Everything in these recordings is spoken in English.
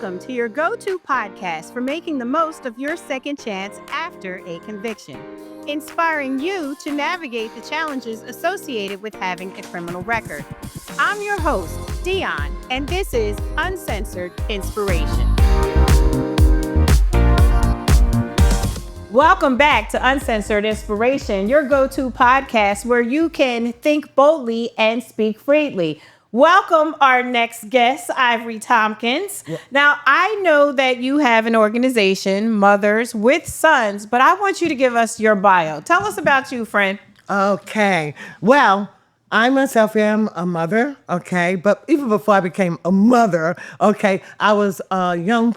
Welcome to your go-to podcast for making the most of your second chance after a conviction, inspiring you to navigate the challenges associated with having a criminal record. I'm your host, Dionne, and this is Uncensored Inspiration. Welcome back to Uncensored Inspiration, your go-to podcast where you can think boldly and speak freely. Welcome our next guest, Ivory Thompkins. Yeah. Now, I know that you have an organization, Mothers with Sons, but I want you to give us your bio. Tell us about you, friend. Okay. Well, I myself am a mother, okay? But even before I became a mother, okay, I was a young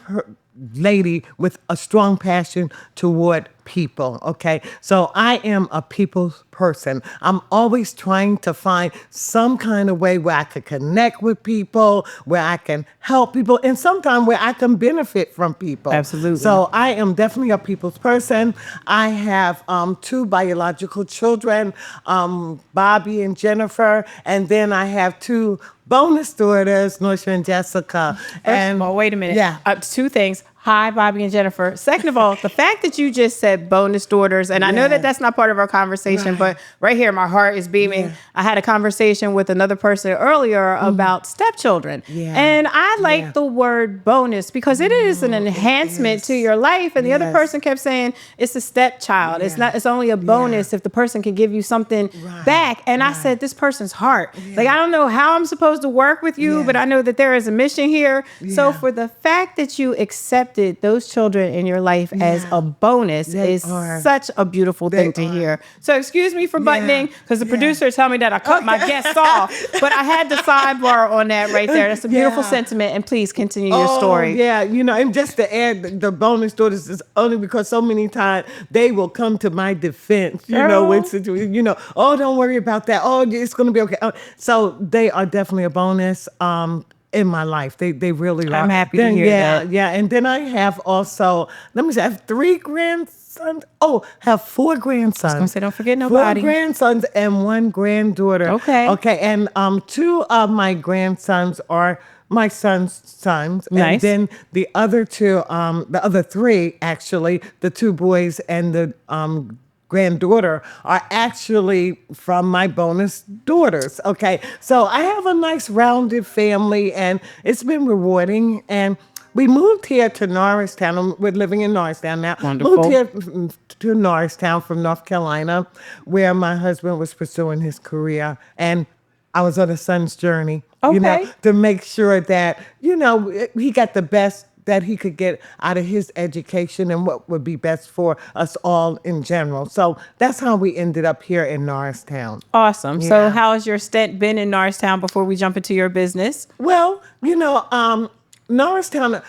lady with a strong passion toward people, okay? So I am a people's person. I'm always trying to find some kind of way where I can connect with people, where I can help people, and sometimes where I can benefit from people. Absolutely. So I am definitely a people's person. I have two biological children, Bobby and Jennifer, and then I have two bonus daughters, Norsha and Jessica. And well, wait a minute. Yeah. Two things. Hi, Bobby and Jennifer. Second of all, the fact that you just said bonus daughters, and I know that that's not part of our conversation, but right here, my heart is beaming. Yeah. I had a conversation with another person earlier about stepchildren. Yeah. And I like the word bonus because it is an enhancement to your life. And the other person kept saying it's a stepchild. Yeah. It's only a bonus if the person can give you something back. And I said, this person's heart. Yeah. Like, I don't know how I'm supposed to work with you, but I know that there is a mission here. Yeah. So for the fact that you accepted those children in your life as a bonus is such a beautiful thing to hear. So excuse me for buttoning because the producer told me that I cut my guests off, but I had to sidebar on that right there. That's a beautiful sentiment, and please continue your story. Yeah, and just to add, the bonus daughters is only because so many times they will come to my defense, with situations, oh, don't worry about that. Oh, it's going to be okay. So they are definitely a bonus. In my life. They really are. I'm happy to hear that. Yeah. And then I have also, I have 3 grandsons. Have 4 grandsons. I was going to say, don't forget nobody. 4 grandsons and 1 granddaughter. Okay. And 2 of my grandsons are my son's sons. Nice. And then the other 2, the other 3, actually, the 2 boys and the granddaughter are actually from my bonus daughters. Okay. So I have a nice rounded family and it's been rewarding. And we moved here to Norristown. We're living in Norristown now. Wonderful. Moved here to Norristown from North Carolina, where my husband was pursuing his career. And I was on a son's journey, to make sure that, he got the best that he could get out of his education and what would be best for us all in general. So that's how we ended up here in Norristown. Awesome. Yeah. So how has your stint been in Norristown before we jump into your business? Well, Norristown,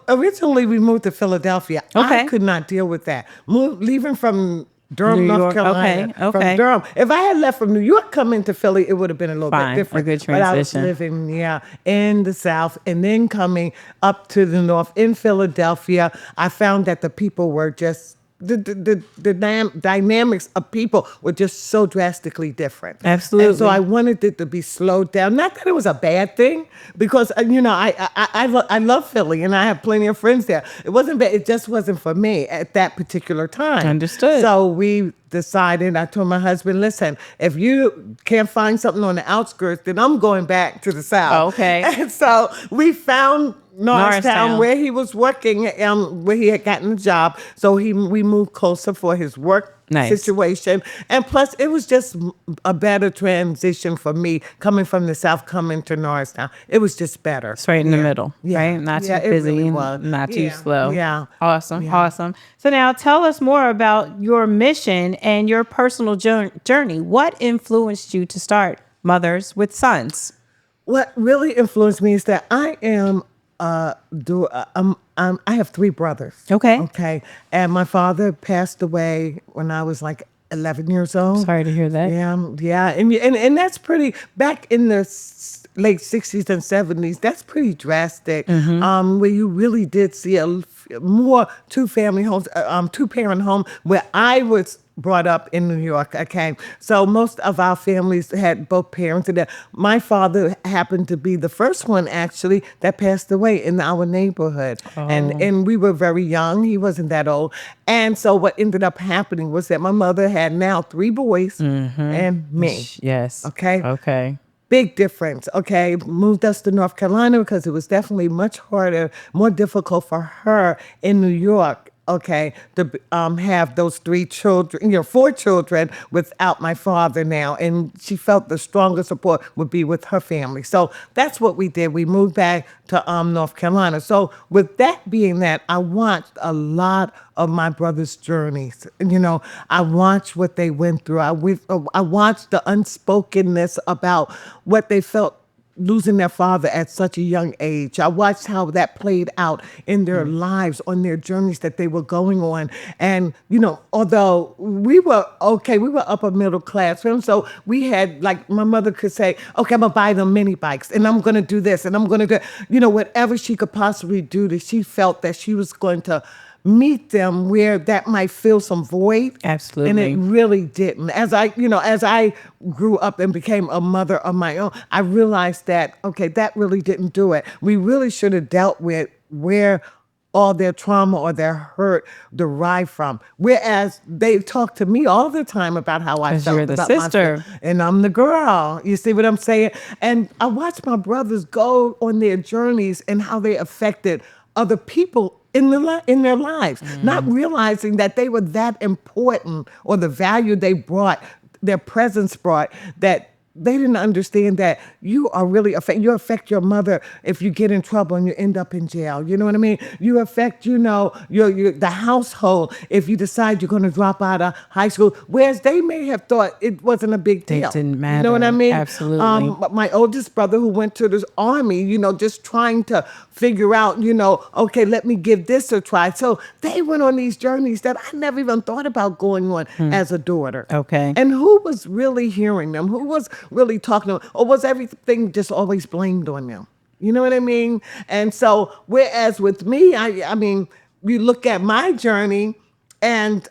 originally we moved to Philadelphia. Okay. I could not deal with that. Leaving from Durham, North Carolina. Okay. From Durham. If I had left from New York, coming to Philly, it would have been a little bit different. A good transition. But I was living, in the South, and then coming up to the North in Philadelphia, I found that the people were just the dynamics of people were just so drastically different. Absolutely. And so I wanted it to be slowed down. Not that it was a bad thing, because I love Philly and I have plenty of friends there. It wasn't bad. It just wasn't for me at that particular time. Understood. So we decided. I told my husband, "Listen, if you can't find something on the outskirts, then I'm going back to the South." Okay. And so we found Norristown, where he was working, where he had gotten a job. So we moved closer for his work situation. And plus, it was just a better transition for me coming from the South, coming to Norristown. It was just better. It's right in the middle, right? Not too busy, really not too slow. Yeah. Awesome. So now tell us more about your mission and your personal journey. What influenced you to start Mothers with Sons? What really influenced me is that I am I have 3 brothers. Okay. And my father passed away when I was like 11 years old. Sorry to hear that. Yeah. And that's pretty, back in the late 60s and 70s, that's pretty drastic. Mm-hmm. Where you really did see more two-parent home, where I was brought up in New York. Okay, so most of our families had both parents. And my father happened to be the first one actually that passed away in our neighborhood, and we were very young. He wasn't that old, and so what ended up happening was that my mother had now 3 boys and me. Yes. Okay. Okay. Big difference. Okay. Moved us to North Carolina because it was definitely much harder, more difficult for her in New York. Okay, to have those 3 children, 4 children without my father now. And she felt the strongest support would be with her family. So that's what we did. We moved back to North Carolina. So with that being that, I watched a lot of my brother's journeys. I watched what they went through. I watched the unspokenness about what they felt losing their father at such a young age. I watched how that played out in their lives, on their journeys that they were going on. And, although we were okay, we were upper middle class. So we had, like, my mother could say, okay, I'm going to buy them mini bikes and I'm going to do this and I'm going to do, whatever she could possibly do that she felt that she was going to meet them where that might fill some void. Absolutely. And it really didn't. As I grew up and became a mother of my own, I realized that, okay, that really didn't do it. We really should have dealt with where all their trauma or their hurt derived from. Whereas they talk to me all the time about how I felt you're the about sister. myself, and I'm the girl. You see what I'm saying? And I watched my brothers go on their journeys and how they affected other people in their lives, not realizing that they were that important or the value they brought, their presence brought, that they didn't understand that you are really you affect your mother if you get in trouble and you end up in jail. You know what I mean? You affect, the household if you decide you're going to drop out of high school, whereas they may have thought it wasn't a big deal. It didn't matter. You know what I mean? Absolutely. My oldest brother who went to the army, just trying to figure out, okay, let me give this a try. So they went on these journeys that I never even thought about going on as a daughter. Okay. And who was really hearing them? Who was really talking to them? Or was everything just always blamed on them? You know what I mean? And so, whereas with me, I mean, you look at my journey and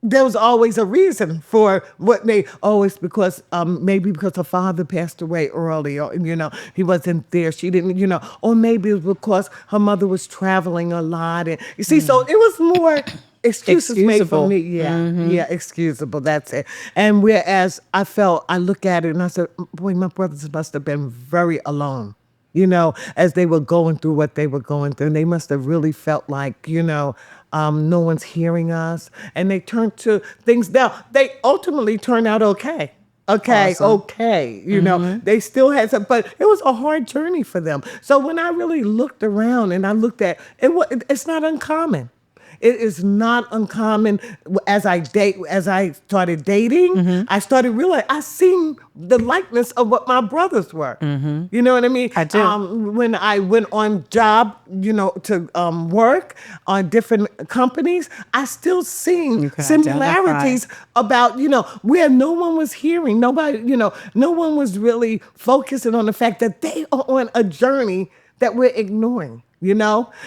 there was always a reason for what they always, because maybe because her father passed away early, or he wasn't there, she didn't, or maybe it was because her mother was traveling a lot, and you see, so it was more excuses made for me. Yeah, excusable. That's it. And whereas I look at it and I said, boy, my brothers must have been very alone. As they were going through what they were going through. And they must have really felt like, no one's hearing us. And they turned to things. Now, they ultimately turned out okay. Okay. They still had some, but it was a hard journey for them. So when I really looked around and I looked at it, it's not uncommon. It is not uncommon. As I started dating, I started realizing I seen the likeness of what my brothers were. You know what I mean? I do. When I went on job, to work on different companies, I still seen similarities about, where no one was hearing, nobody, no one was really focusing on the fact that they are on a journey that we're ignoring.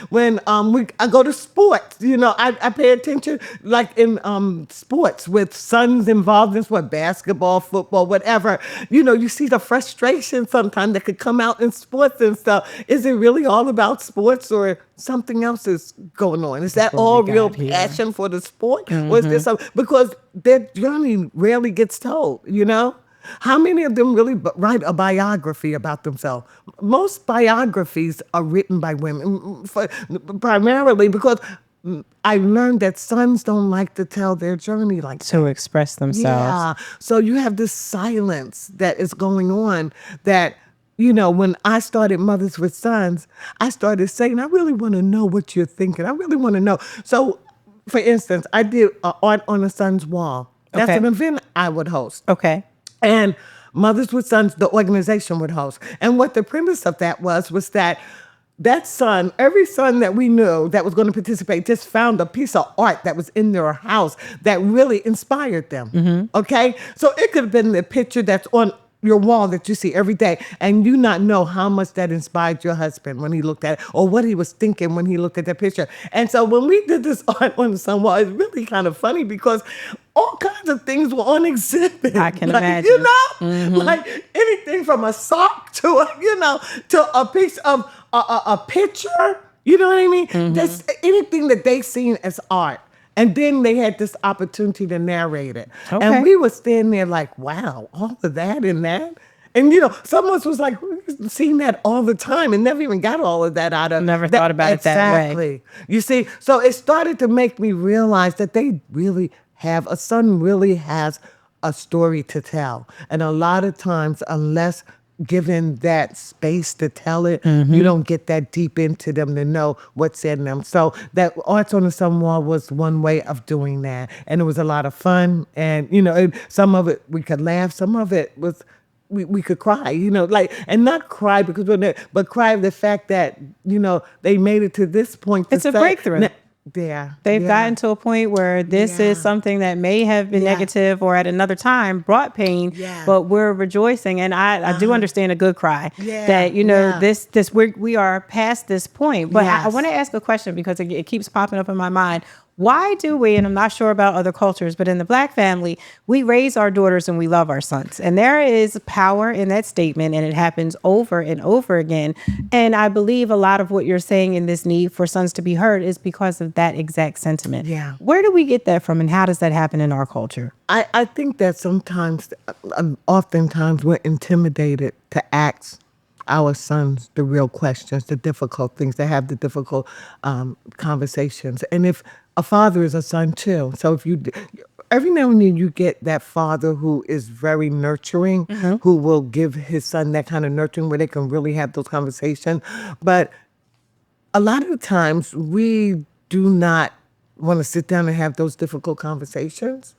When I go to sports, I pay attention, like in sports with sons involved in sport, basketball, football, whatever. You see the frustration sometimes that could come out in sports and stuff. Is it really all about sports, or something else is going on? Is that all real passion for the sport? Or is there something? Because their journey rarely gets told, How many of them really write a biography about themselves? Most biographies are written by women, primarily because I learned that sons don't like to tell their journey like that. To express themselves. Yeah. So you have this silence that is going on that, when I started Mothers with Sons, I started saying, I really want to know what you're thinking. I really want to know. So, for instance, I did Art on a Son's Wall. That's an event I would host. Okay. And Mothers with Sons, the organization, would host. And what the premise of that was that son, every son that we knew that was going to participate, just found a piece of art that was in their house that really inspired them. Okay? So it could have been the picture that's on your wall that you see every day, and you not know how much that inspired your husband when he looked at it, or what he was thinking when he looked at that picture. And so when we did this art on the sun wall, it's really kind of funny because all kinds of things were on exhibit. I can like, imagine. You know, like anything from a sock to a piece of a picture. You know what I mean? That's anything that they seen as art. And then they had this opportunity to narrate it. Okay. And we were standing there like, wow, all of that and that. And, some of us was like, we've seen that all the time and never even got all of that out of Never thought about it that way. Exactly. You see, so it started to make me realize that they really have, a son really has a story to tell. And a lot of times, unless given that space to tell it, you don't get that deep into them to know what's in them. So that Arts on the Sun Wall was one way of doing that. And it was a lot of fun. And, some of it we could laugh. Some of it was, we could cry, and not cry because but cry the fact that, they made it to this point. It's a breakthrough. They've gotten to a point where this is something that may have been negative or at another time brought pain, but we're rejoicing. And I do understand a good cry that, we are past this point. But I want to ask a question because it keeps popping up in my mind. Why do we, and I'm not sure about other cultures, but in the Black family, we raise our daughters and we love our sons. And there is power in that statement, and it happens over and over again. And I believe a lot of what you're saying in this need for sons to be heard is because of that exact sentiment. Yeah. Where do we get that from, and how does that happen in our culture? I think that oftentimes we're intimidated to ask our sons the real questions, the difficult things, to have the difficult conversations. And if a father is a son too, so if every now and then you get that father who is very nurturing, who will give his son that kind of nurturing where they can really have those conversations. But a lot of the times we do not want to sit down and have those difficult conversations.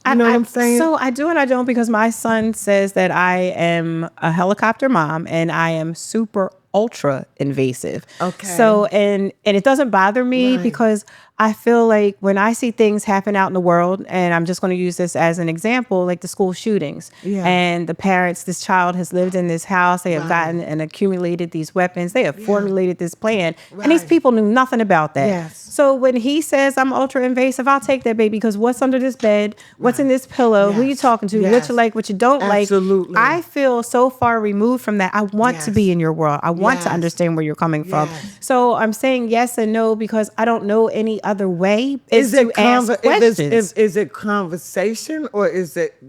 You know what I'm saying? So I do and I don't, because my son says that I am a helicopter mom and I am super ultra invasive. Okay. So, and it doesn't bother me because I feel like when I see things happen out in the world, and I'm just going to use this as an example, like the school shootings, and the parents, this child has lived in this house, they have gotten and accumulated these weapons, they have formulated this plan, and these people knew nothing about that. Yes. So when he says I'm ultra invasive, I'll take that, baby, because what's under this bed, what's in this pillow, who you talking to, what you like, what you don't Absolutely. like. I feel so far removed from that. I want to be in your world. I want to understand where you're coming from. So I'm saying yes and no because I don't know any other way is to ask questions. Is it conversation or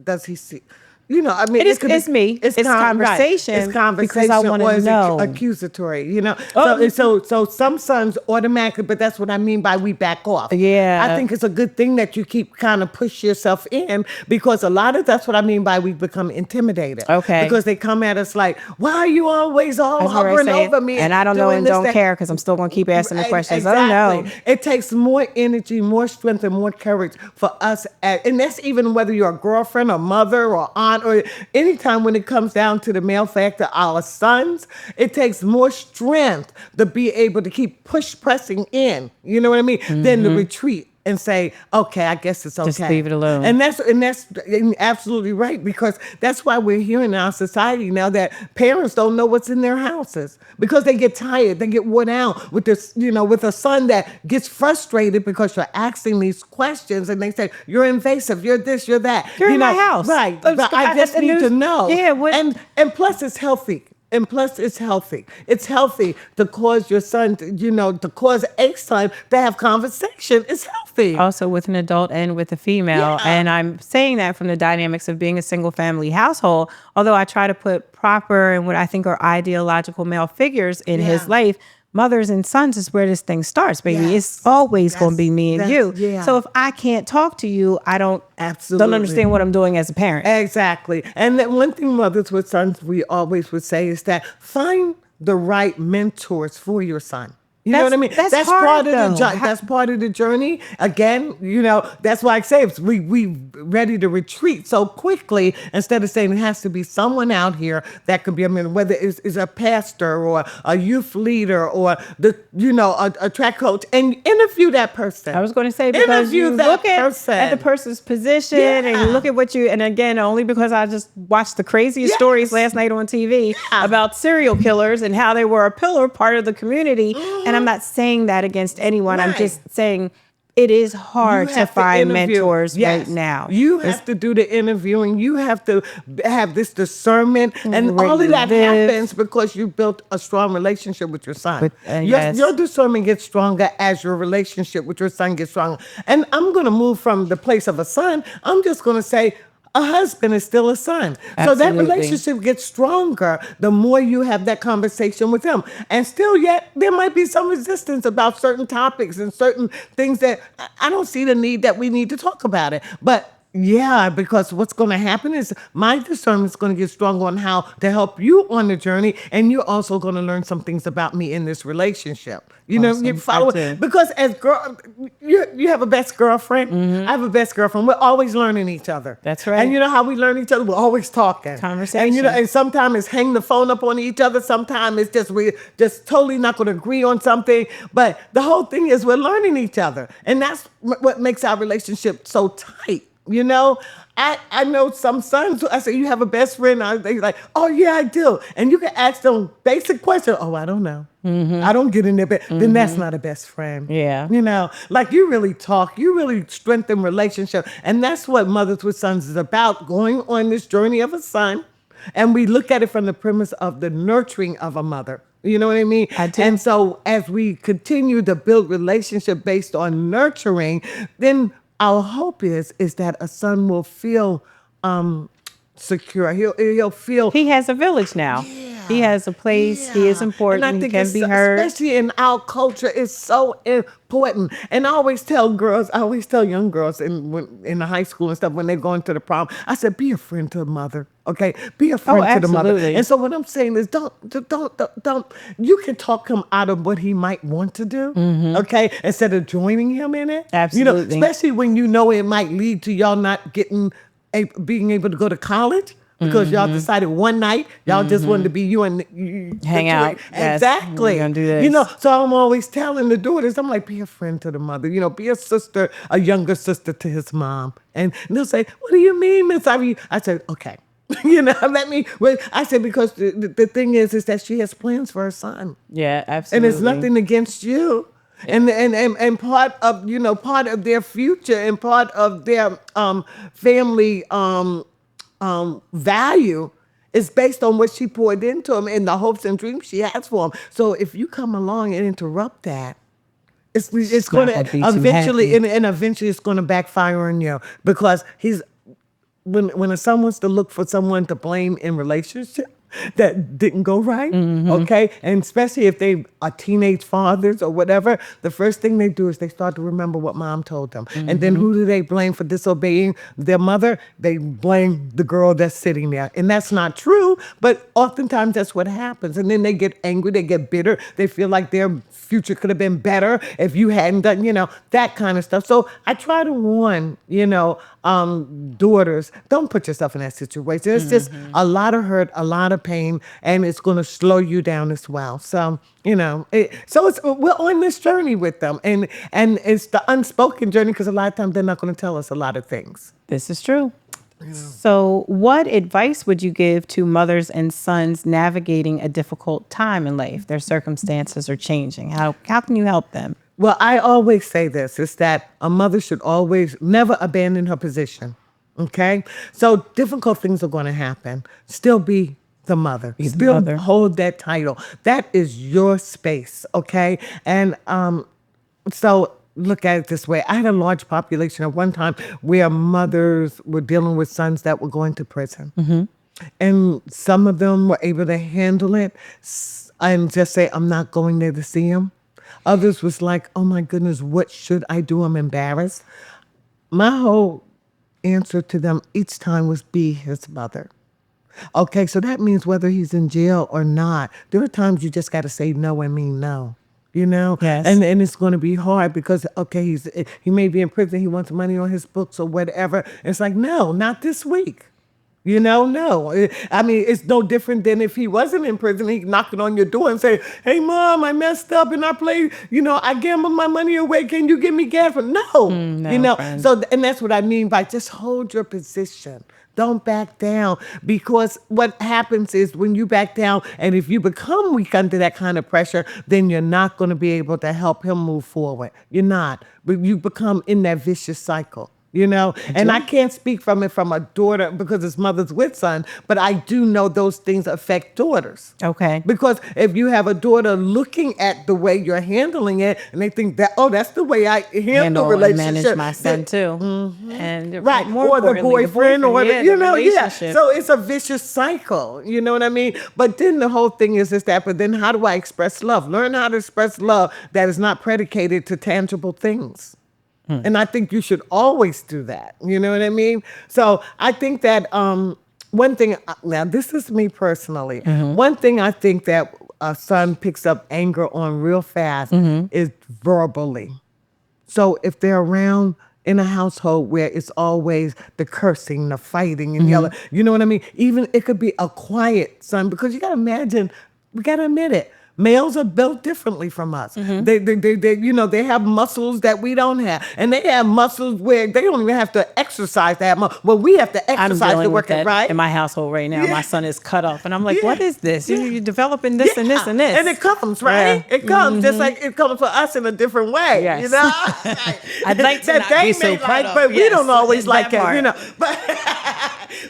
does he see? I mean, it's me. It's conversation. It's conversation because I want to know. Accusatory, So some sons automatically, but that's what I mean by we back off. Yeah. I think it's a good thing that you keep kind of push yourself in because a lot of that's what I mean by we become intimidated. Okay. Because they come at us like, why are you always all hovering over me? And I don't know and don't care because I'm still going to keep asking the questions. Exactly. I don't know. It takes more energy, more strength, and more courage for us. And that's even whether you're a girlfriend or mother or aunt or anytime when it comes down to the male factor, our sons, it takes more strength to be able to keep pressing in, you know what I mean, than to retreat and say, okay, I guess it's okay. Just leave it alone. And that's absolutely right, because that's why we're hearing in our society now that parents don't know what's in their houses because they get tired, they get worn out with this, with a son that gets frustrated because you're asking these questions and they say, you're invasive, you're this, you're that. You're in my house. Right. But I just need to know. Yeah. And plus it's healthy. And plus, it's healthy. It's healthy to cause your son, to cause a son to have conversation. It's healthy. Also with an adult and with a female. Yeah. And I'm saying that from the dynamics of being a single family household, although I try to put proper and what I think are ideological male figures in his life. Mothers and sons is where this thing starts, baby. Yes. It's always going to be me and you. Yeah. So if I can't talk to you, I don't Absolutely. understand what I'm doing as a parent. Exactly. And then one thing mothers with sons we always would say is that find the right mentors for your son. You know what I mean? That's hard, part of the though. that's part of the journey. Again, that's why I say we ready to retreat so quickly instead of saying it has to be someone out here that could be. I mean, whether it's a pastor or a youth leader or a track coach, and interview that person. I was going to say, because you look at the person's position and you look at and again, only because I just watched the craziest stories last night on TV about serial killers and how they were a pillar part of the community. And I'm not saying that against anyone. Right. I'm just saying it is hard to find mentors right now. You have to do the interviewing. You have to have this discernment. And all of that happens because you built a strong relationship with your son. Your discernment gets stronger as your relationship with your son gets stronger. And I'm going to move from the place of a son. I'm just going to say, a husband is still a son. Absolutely. So that relationship gets stronger the more you have that conversation with him. And still yet, there might be some resistance about certain topics and certain things that I don't see the need that we need to talk about it. But yeah, because what's going to happen is my discernment is going to get stronger on how to help you on the journey. And you're also going to learn some things about me in this relationship. You follow it. Because as you have a best girlfriend. Mm-hmm. I have a best girlfriend. We're always learning each other. That's right. And you know how we learn each other? We're always talking. Conversation. And sometimes it's hang the phone up on each other. Sometimes it's just we're just totally not going to agree on something. But the whole thing is we're learning each other. And that's what makes our relationship so tight. I know some sons who I say, you have a best friend? They're like, oh, yeah, I do. And you can ask them basic questions. Oh, I don't know. Mm-hmm. I don't get in there. But then that's not a best friend. Yeah. Like you really talk. You really strengthen relationship. And that's what Mothers with Sons is about, going on this journey of a son. And we look at it from the premise of the nurturing of a mother. You know what I mean? I do. And so as we continue to build relationship based on nurturing, then our hope is that a son will feel secure. He'll feel he has a village now. Yeah. He has a place. Yeah. He is important. And I think he can be heard. Especially in our culture, it's so important. And I always tell young girls in the high school and stuff when they're going to the prom, I said, be a friend to the mother. Okay, be a friend to the mother. And so what I'm saying is, don't. You can talk him out of what he might want to do. Mm-hmm. Okay, instead of joining him in it. Absolutely. Especially when it might lead to y'all not being able to go to college. Because y'all decided one night y'all just wanted to be you hang out. Exactly. We're gonna do this. So I'm always telling the daughters, I'm like, be a friend to the mother. Be a sister, a younger sister to his mom. And they'll say, what do you mean, Miss Ivy? I said, okay. I said, because the thing is that she has plans for her son. Yeah, absolutely. And it's nothing against you. And part of their future and part of their family value is based on what she poured into him and the hopes and dreams she has for him. So if you come along and interrupt that, it's going to eventually it's going to backfire on you, because when a son wants to look for someone to blame in relationship that didn't go right, okay? And especially if they are teenage fathers or whatever, the first thing they do is they start to remember what mom told them. Mm-hmm. And then who do they blame for disobeying their mother? They blame the girl that's sitting there. And that's not true, but oftentimes that's what happens. And then they get angry, they get bitter, they feel like their future could have been better if you hadn't done, that kind of stuff. So I try to warn, daughters, don't put yourself in that situation. It's just a lot of hurt, a lot of pain, and it's going to slow you down as well. So, we're on this journey with them, and it's the unspoken journey, because a lot of times they're not going to tell us a lot of things. This is true. So what advice would you give to mothers and sons navigating a difficult time in life? Their circumstances are changing. How can you help them? Well, I always say this, is that a mother should always never abandon her position, okay? So difficult things are going to happen. Still be the mother. Still hold that title. That is your space, okay? And so look at it this way. I had a large population at one time where mothers were dealing with sons that were going to prison. Mm-hmm. And some of them were able to handle it and just say, I'm not going there to see him. Others was like, oh my goodness, what should I do? I'm embarrassed. My whole answer to them each time was, be his mother. Okay, so that means whether he's in jail or not, there are times you just got to say no and mean no. You know, Yes. and it's going to be hard because okay, he may be in prison. He wants money on his books or whatever. It's like, no, not this week. You know, no. I mean, it's no different than if he wasn't in prison. He knocking on your door and say, "Hey, Mom, I messed up and I played. You know, I gambled my money away. Can you give me gas?" No, no, you know. friend. So, and that's what I mean by just hold your position. Don't back down, because what happens is when you back down and if you become weak under that kind of pressure, then you're not going to be able to help him move forward. You're not. But you become in that vicious cycle. You know, and I can't speak from a daughter because it's mothers with son, but I do know those things affect daughters. Okay. Because if you have a daughter looking at the way you're handling it and they think that, oh, that's the way I handle and relationship. manage my son too. And Right, more or the importantly, boyfriend, or the, you know, yeah. relationship. So it's a vicious cycle. You know what I mean? But then the whole thing is that. But then how do I express love? Learn how to express love that is not predicated to tangible things. And I think you should always do that. You know what I mean? So I think that one thing, now this is me personally, one thing I think that a son picks up anger on real fast is verbally. So if they're around in a household where it's always the cursing, the fighting, and yelling, you know what I mean? Even it could be a quiet son, because you got to imagine, we got to admit it. Males are built differently from us. They you know, they have muscles that we don't have, and they have muscles where they don't even have to exercise that much. Well, we have to exercise to work it, right? In my household right now, my son is cut off, and I'm like, "What is this? You're developing this and this and this." And it comes, right? Yeah. It comes just like it comes for us in a different way. Yes. You know, I'd like to that not they be so may cut like, off. but we Yes, don't always that like it. part. You know,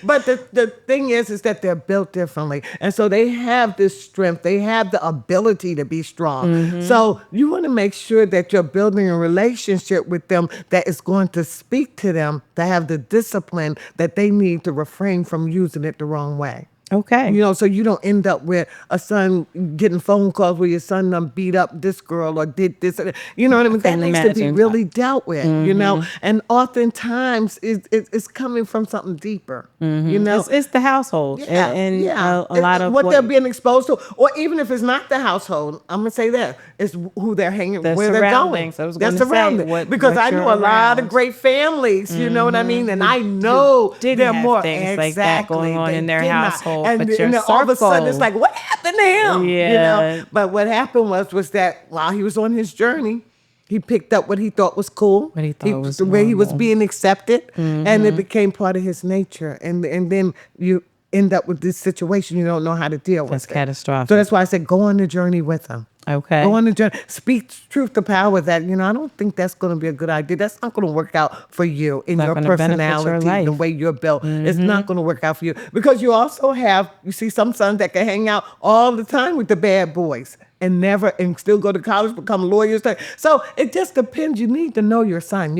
but the thing is that they're built differently, and so they have this strength. They have the ability to be strong. So you want to make sure that you're building a relationship with them that is going to speak to them, to have the discipline that they need to refrain from using it the wrong way. Okay. You know, so you don't end up with a son getting phone calls where your son done beat up this girl or did this. You know what I mean? That needs to be really dealt with, you know? And oftentimes it's coming from something deeper, you know? It's the household. And a lot of what they're being exposed to. Or even if it's not the household, I'm going to say that. It's who they're hanging, where they're going. Their surroundings. Because I know a lot of great families, you know what I mean? And I know they're more things like that going on in their household. And then all of a sudden it's like, what happened to him? Yeah. You know? But what happened was that while he was on his journey, he picked up what he thought was cool. What he thought was the way he was normal. being accepted, and it became part of his nature. And then you end up with this situation you don't know how to deal with. That's catastrophic. So that's why I said go on the journey with him. Okay. Go on the journey. Speak truth to power that, you know, I don't think that's going to be a good idea. That's not going to work out for you in your personality, the way you're built. It's not going to work out for you. Because you also have, you see some sons that can hang out all the time with the bad boys and still go to college, become lawyers. So it just depends. You need to know your son.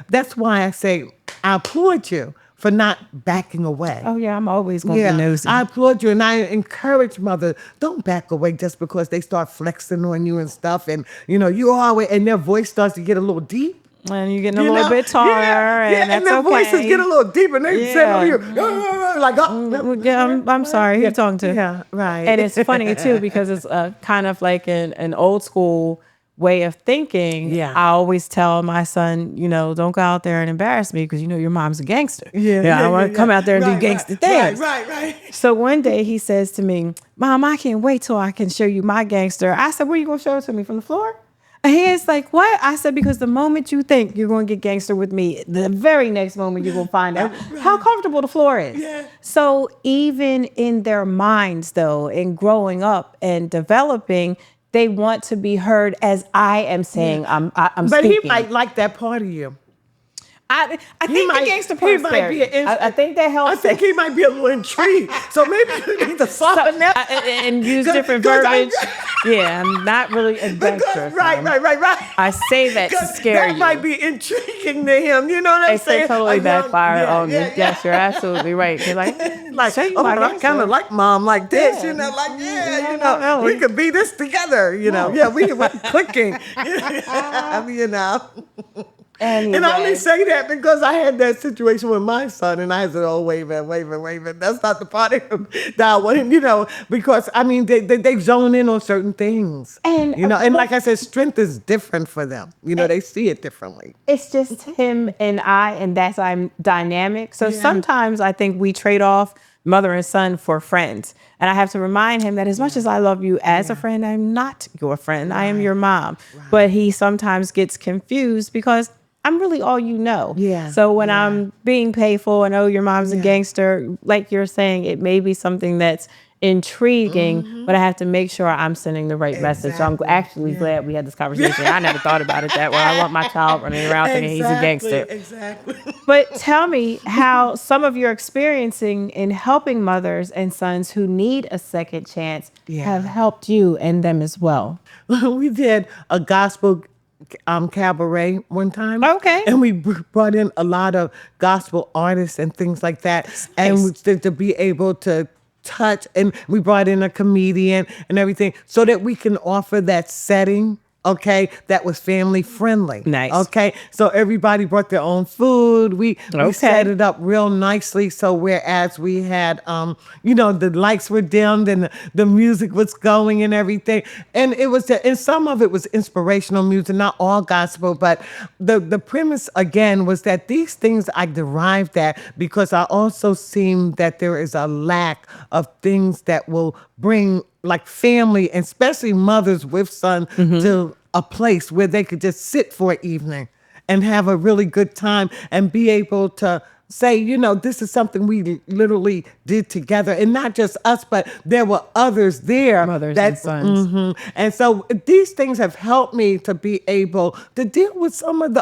That's why I say, I applaud you for not backing away. Oh, yeah, I'm always going to be nosy. I applaud you, and I encourage mothers, don't back away just because they start flexing on you and stuff, and, you know, you always, and their voice starts to get a little deep. And you're getting a little bit taller, and that's their okay. voices get a little deeper, and they say, "Oh, you like, I'm sorry, who you talking to?" Yeah, right. And it's funny too because it's kind of like an old school way of thinking. Yeah. I always tell my son, you know, don't go out there and embarrass me because you know your mom's a gangster. I don't want to come out there and do gangster things. Right. So one day he says to me, "Mom, I can't wait till I can show you my gangster." I said, "Where you gonna show it to me, from the floor?" And he is like, "What?" I said, "Because the moment you think you're going to get gangster with me, the very next moment you're going to find out how comfortable the floor is." Yeah. So even in their minds, though, in growing up and developing, they want to be heard as I am saying I'm But speaking. he might like that part of you. I think the gangster part might be I think that helps. I think he might be a little intrigued. So maybe you need to soften that. And use different verbiage. I'm not really a gangster. Right. I say that to scare you. That might be intriguing to him. You know what I'm saying? It totally backfire on me. Yes, you're absolutely right. You're like, I kind of like mom like this. You know, like, you know, we could be this together. You know, we could be clicking. You know. And I only say that because I had that situation with my son, and I said, "Oh, wait a minute. That's not the part of him that I wanted, because I mean, they zone in on certain things, And and like I said, strength is different for them. They see it differently. it's just him and I, and that's I'm dynamic. So sometimes I think we trade off mother and son for friends. And I have to remind him that as much as I love you as a friend, I'm not your friend. I am your mom. But he sometimes gets confused because I'm really all you know. Yeah. So when I'm being playful and, oh, your mom's a gangster, like you're saying, it may be something that's intriguing, but I have to make sure I'm sending the right message. So I'm actually glad we had this conversation. I never thought about it that way. I want my child running around thinking he's a gangster. Exactly. But tell me how some of your experiencing in helping mothers and sons who need a second chance have helped you and them as well. We did a gospel cabaret one time. Okay. And we brought in a lot of gospel artists and things like that. And to be able to touch, and we brought in a comedian and everything so that we can offer that setting. Okay, that was family friendly. Nice. Okay, so everybody brought their own food. We set it up real nicely. So whereas we had, the lights were dimmed and the music was going and everything, and it was, and some of it was inspirational music, not all gospel, but the premise again was that these things I derived that because I also seen that there is a lack of things that will bring like family, and especially mothers with sons, to a place where they could just sit for an evening and have a really good time and be able to say, this is something we literally did together, and not just us, but there were others there. Mothers and sons. And so these things have helped me to be able to deal with some of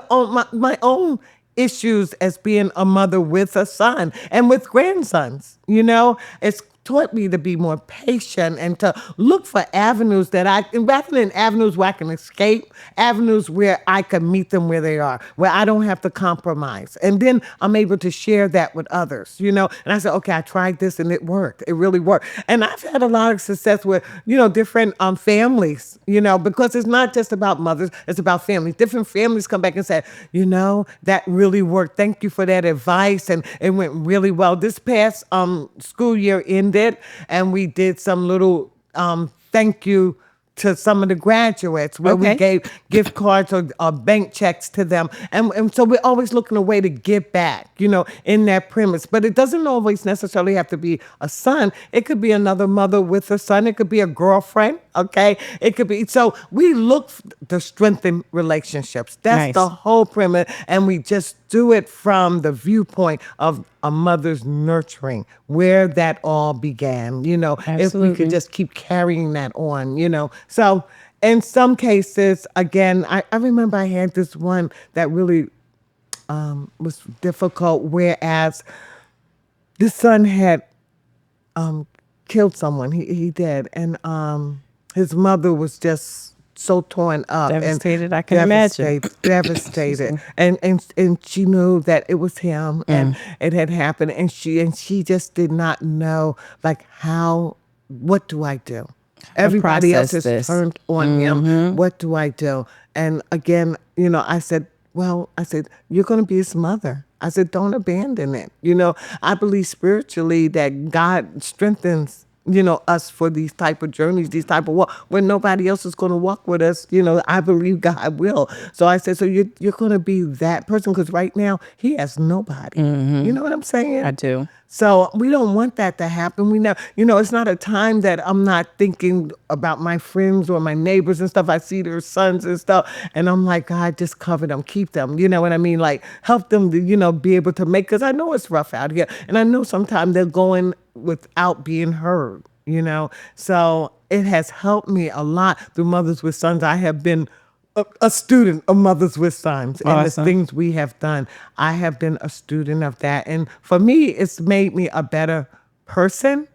my own issues as being a mother with a son and with grandsons. It's taught me to be more patient and to look for avenues rather than avenues where I can escape, avenues where I can meet them where they are, where I don't have to compromise. And then I'm able to share that with others, And I said, okay, I tried this and it worked. It really worked. And I've had a lot of success with, different families, because it's not just about mothers, it's about families. Different families come back and say, that really worked. Thank you for that advice. And it went really well. This past school year ended, and we did some little thank you to some of the graduates where we gave gift cards or bank checks to them. And so we're always looking a way to give back, in that premise. But it doesn't always necessarily have to be a son. It could be another mother with a son. It could be a girlfriend, okay? It could be. So we look to strengthen relationships. That's the whole premise. And we just do it from the viewpoint of a mother's nurturing, where that all began, if we could just keep carrying that on, So in some cases, again, I remember I had this one that really was difficult, whereas the son had killed someone. He did. And his mother was just so torn up, devastated. I can imagine. Devastated, and she knew that it was him, and it had happened, and she just did not know what do I do? Everybody else is turned on him. What do I do? And again, I said, you're going to be his mother. I said, don't abandon it. I believe spiritually that God strengthens us for these type of journeys, these type of walk, when nobody else is going to walk with us. I believe God will. So I said, so you're going to be that person, because right now he has nobody. You know what I'm saying? I do. So we don't want that to happen. We know, it's not a time that I'm not thinking about my friends or my neighbors and stuff. I see their sons and stuff, and I'm like, God, just cover them, keep them. You know what I mean? Like, help them to, be able to make, because I know it's rough out here, and I know sometimes they're going without being heard. So it has helped me a lot through Mothers with Sons. I have been a student of Mothers with Sons, and the things we have done. I have been a student of that. And for me, it's made me a better person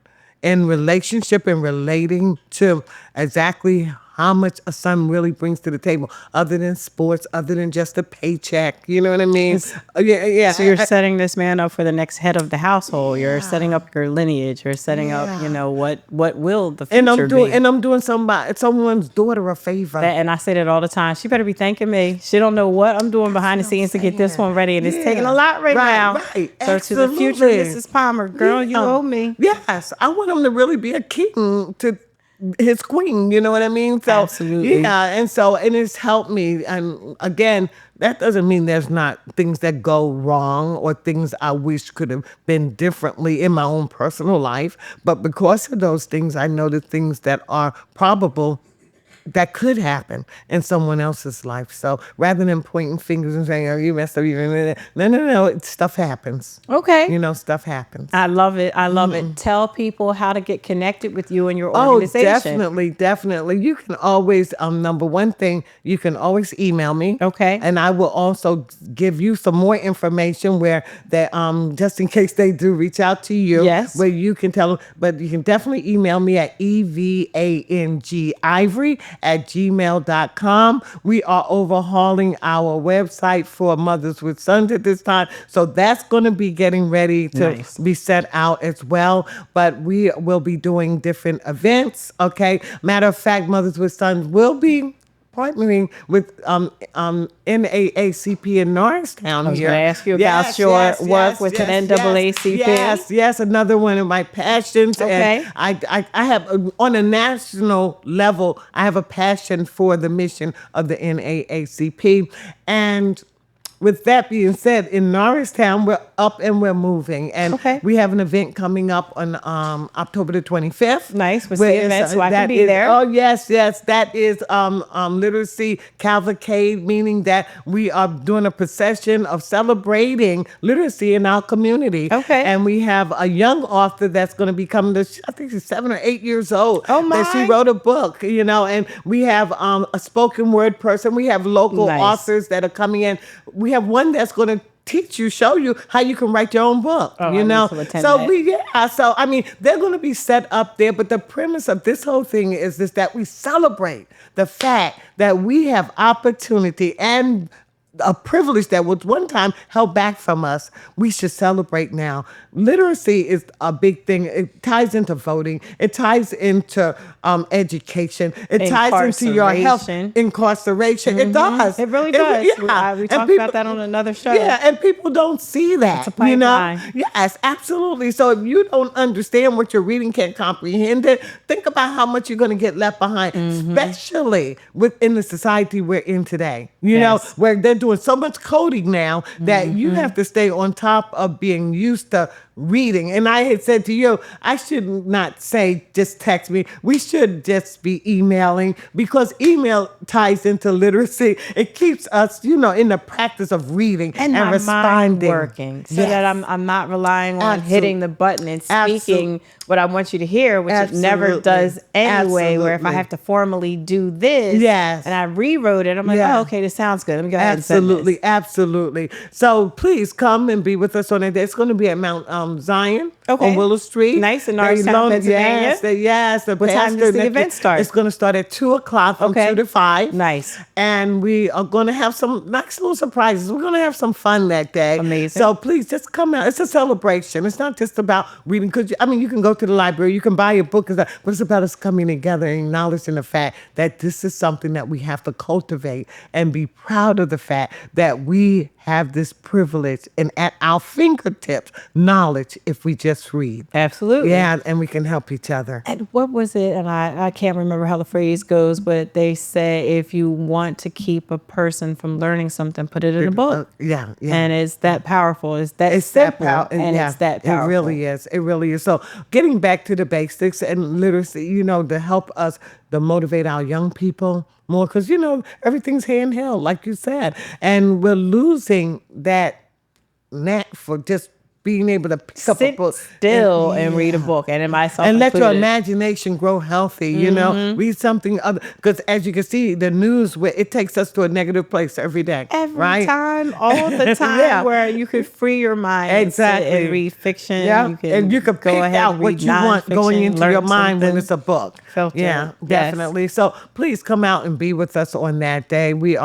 in relationship and relating to exactly how much a son really brings to the table, other than sports, other than just a paycheck. You know what I mean? Yeah. So you're setting this man up for the next head of the household. You're setting up your lineage. You're setting up, what will the future be. And I'm doing someone's daughter a favor. And I say that all the time. She better be thanking me. She don't know what I'm doing behind the scenes to get this one ready, and it's taking a lot right now. Right. So Absolutely. to the future, Mrs. Palmer, girl, you owe me. Yes, I want him to really be a king to his queen. You know what I mean? So Absolutely. yeah, and it's helped me. And again, that doesn't mean there's not things that go wrong or things I wish could have been differently in my own personal life. But because of those things, I know the things that are probable that could happen in someone else's life. So rather than pointing fingers and saying, "Oh, you messed up," no, stuff happens. Okay. Stuff happens. I love it. I love it. Tell people how to get connected with you and your organization. Oh, definitely. You can always, number one thing, you can always email me. Okay. And I will also give you some more information where that, just in case they do reach out to you. Yes. Where you can tell them, but you can definitely email me at evangivory@gmail.com. We are overhauling our website for Mothers with Sons at this time. So that's going to be getting ready to be set out as well. But we will be doing different events. Okay. Matter of fact, Mothers with Sons will be partnering with NAACP in Norristown. I was going to ask you about your work with an NAACP. Yes, another one of my passions. Okay. And I have, on a national level, I have a passion for the mission of the NAACP. And with that being said, in Norristown, we're up and we're moving. And we have an event coming up on October the 25th. Nice. What's the event so I can be there? Oh, yes. That is literacy cavalcade, meaning that we are doing a procession of celebrating literacy in our community. Okay. And we have a young author that's going to be coming to, I think she's 7 or 8 years old. Oh, my. That she wrote a book, and we have a spoken word person. We have local authors that are coming in. We have one that's going to show you how you can write your own book, So I mean, they're going to be set up there, but the premise of this whole thing is that we celebrate the fact that we have opportunity and a privilege that was one time held back from us. We should celebrate now. Literacy is a big thing. It ties into voting. It ties into education. It ties into your health. Incarceration. It does. It really does. We talked about that on another show. Yeah, and people don't see that. It's a pipeline. Yes, absolutely. So if you don't understand what you're reading, can't comprehend it, think about how much you're going to get left behind, especially within the society we're in today. You know, where they're doing so much coding now that you have to stay on top of being used to reading. And I had said to you, I should not say just text me. We should just be emailing, because email ties into literacy. It keeps us, in the practice of reading and responding. Mind working, so that I'm not relying on hitting the button and speaking what I want you to hear, which it never does anyway. Where if I have to formally do this, and I rewrote it, I'm like, oh, okay, this sounds good. Let me go ahead and send this. Absolutely. So please come and be with us on that day. It's going to be at Mount Zion on Willow Street. Nice, in Norristown, Pennsylvania. Yes. What time does the event start? It's going to start at 2:00 from 2 to 5. Nice. And we are going to have some nice little surprises. We're going to have some fun that day. Amazing. So please just come out. It's a celebration. It's not just about reading. Because you can go to the library, you can buy a book, but it's about us coming together and acknowledging the fact that this is something that we have to cultivate and be proud of the fact that we have this privilege and at our fingertips knowledge if we just read. Absolutely. Yeah, and we can help each other. And what was it? And I can't remember how the phrase goes, but they say if you want to keep a person from learning something, put it in a book. Yeah. And it's that powerful. It's that simple. It's that powerful. It really is. So getting back to the basics and literacy, to help us to motivate our young people more, because, everything's handheld, like you said. And we're losing that knack for just being able to pick up a Sit book. still and read a book, and myself and let your included. imagination grow healthy. You know, read something other, because as you can see, the news, it takes us to a negative place every day. Every time, all the time, Yeah. where you could free your mind and sit Exactly. and read fiction. Yeah, You you can go pick ahead out and what read you want going nonfiction, into learn your mind when something. it's a book. Filter. Yeah, Yes. definitely. So please come out and be with us on that day. We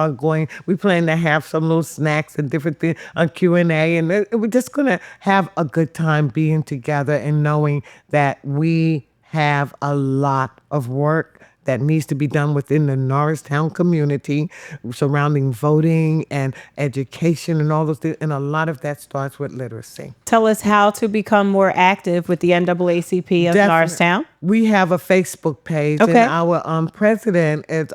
plan to have some little snacks and different things on Q&A, and we're just going to have a good time being together and knowing that we have a lot of work that needs to be done within the Norristown community surrounding voting and education and all those things. And a lot of that starts with literacy. Tell us how to become more active with the NAACP of Norristown. We have a Facebook page, Okay. and our president is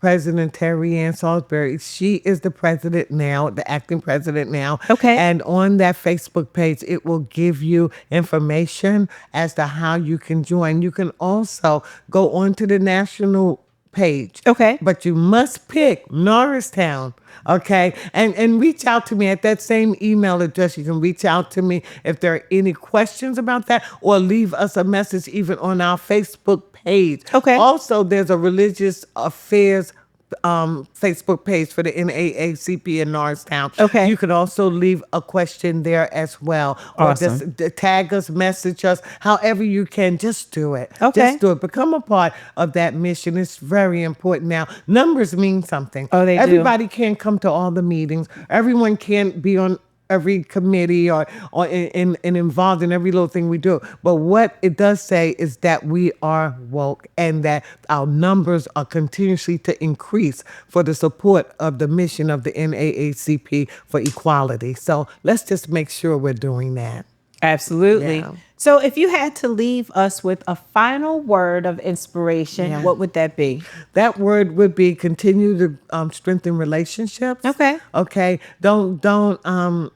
President Terry Ann Salisbury. She is the president now, the acting president now. Okay. And on that Facebook page, it will give you information as to how you can join. You can also go onto the national page. Okay. But you must pick Norristown. Okay. And reach out to me at that same email address. You can reach out to me if there are any questions about that, or leave us a message even on our Facebook page. Okay. Also, there's a religious affairs Facebook page for the NAACP in Norristown. Okay. You can also leave a question there as well. Awesome. Or just tag us, message us, however you can. Just do it. Okay. Just do it. Become a part of that mission. It's very important now. Numbers mean something. Oh, they do. Everybody can't come to all the meetings. Everyone can't be on every committee or involved in every little thing we do. But what it does say is that we are woke and that our numbers are continuously to increase for the support of the mission of the NAACP for equality. So let's just make sure we're doing that. Absolutely. Yeah. So if you had to leave us with a final word of inspiration, Yeah. what would that be? That word would be continue to strengthen relationships. Okay. Okay. Don't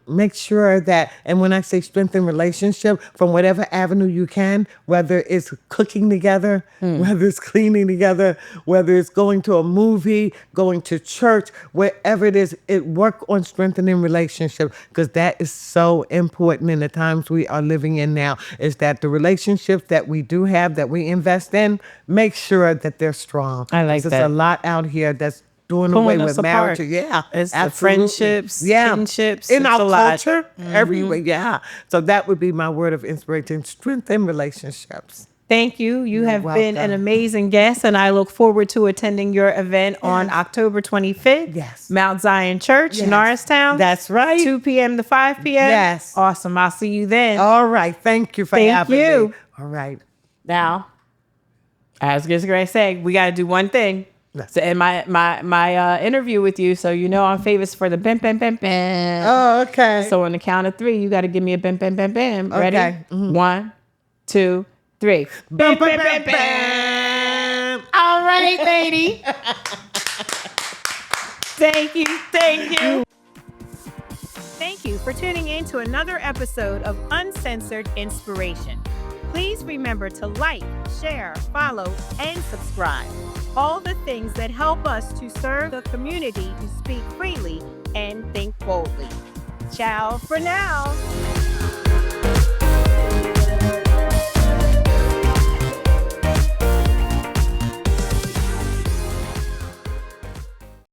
make sure that, and when I say strengthen relationship, from whatever avenue you can, whether it's cooking together, whether it's cleaning together, whether it's going to a movie, going to church, wherever it is, work on strengthening relationship, because that is so important in the times we are living in now. Is that the relationships that we do have, that we invest in, make sure that they're strong. I like that. There's a lot out here that's doing Pulling away us with marriage. apart. Yeah, It's the absolutely. friendships, kinships, in it's our a lot. culture, everywhere. Yeah, so that would be my word of inspiration: strengthen relationships. Thank you. You have been an welcome. amazing guest, and I look forward to attending your event on October 25th. Yes. Mount Zion Church, Yes. Norristown. That's right. 2 p.m. to 5 p.m. Yes. Awesome. I'll see you then. All right, thank you for Thank having you. me. All right. Now, I was just going to say, we got to do one thing. Yes. To end my interview with you, so you know I'm famous for the bam, bam, bam, bam. Oh, okay. So on the count of 3, you got to give me a bam, bam, bam, bam. Ready? Okay. Mm-hmm. 1, 2, 3. Bam, bam, bam, bam. All right, lady. Thank you. Thank you. Thank you for tuning in to another episode of Uncensored Inspiration. Please remember to like, share, follow, and subscribe. All the things that help us to serve the community to speak freely and think boldly. Ciao for now.